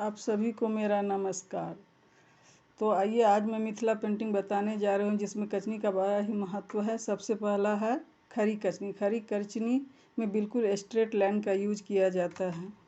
आप सभी को मेरा नमस्कार। तो आइए आज मैं मिथिला पेंटिंग बताने जा रही हूँ जिसमें कचनी का बड़ा ही महत्व है। सबसे पहला है खड़ी कचनी। खड़ी कचनी में बिल्कुल स्ट्रेट लाइन का यूज किया जाता है।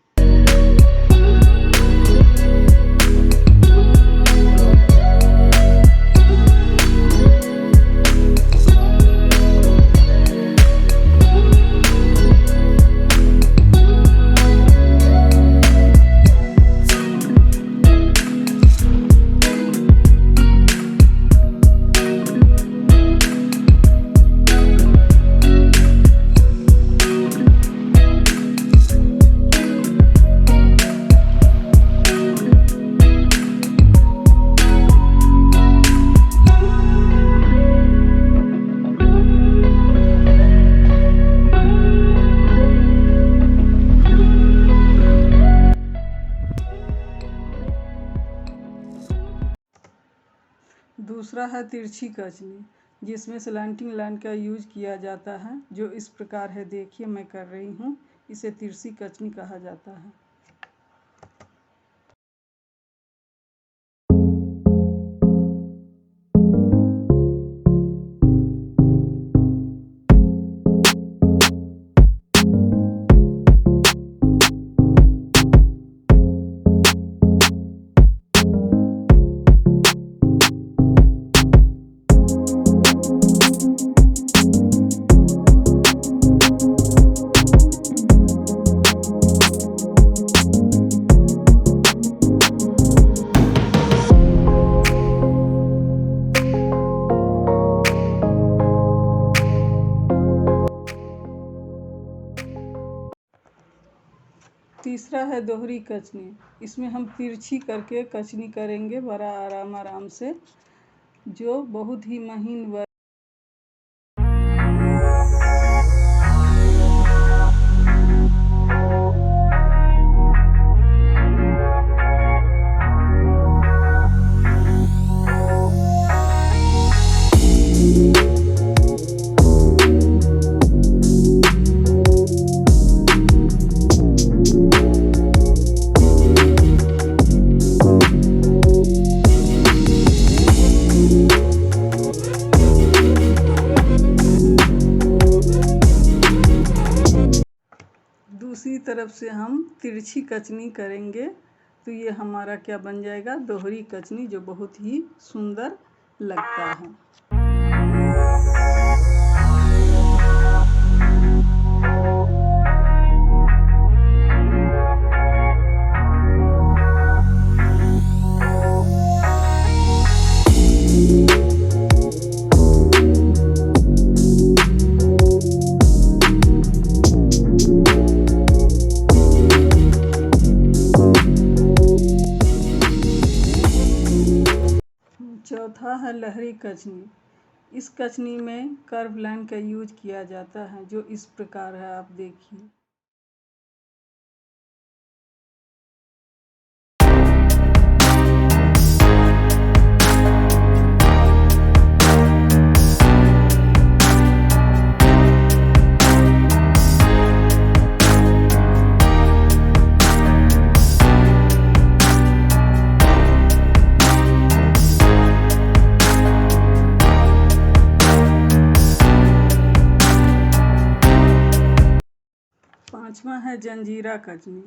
दूसरा है तिरछी कचनी जिसमें स्लैंटिंग लाइन का यूज किया जाता है, जो इस प्रकार है। देखिए मैं कर रही हूँ। इसे तिरछी कचनी कहा जाता है। तीसरा है दोहरी कचनी। इसमें हम तिरछी करके कचनी करेंगे बड़ा आराम से, जो बहुत ही महीन दूसरी तरफ से हम तिरछी कचनी करेंगे तो ये हमारा क्या बन जाएगा, दोहरी कचनी, जो बहुत ही सुंदर लगता है। चौथा है लहरी कचनी। इस कचनी में कर्व लाइन का यूज किया जाता है, जो इस प्रकार है। आप देखिए। पांचवा है जंजीरा कचनी।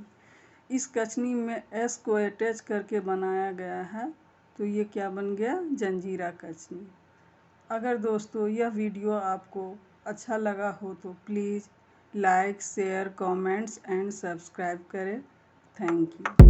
इस कचनी में एस को अटैच करके बनाया गया है, तो ये क्या बन गया, जंजीरा कचनी। अगर दोस्तों यह वीडियो आपको अच्छा लगा हो तो please like, share, comments and subscribe करें। Thank you.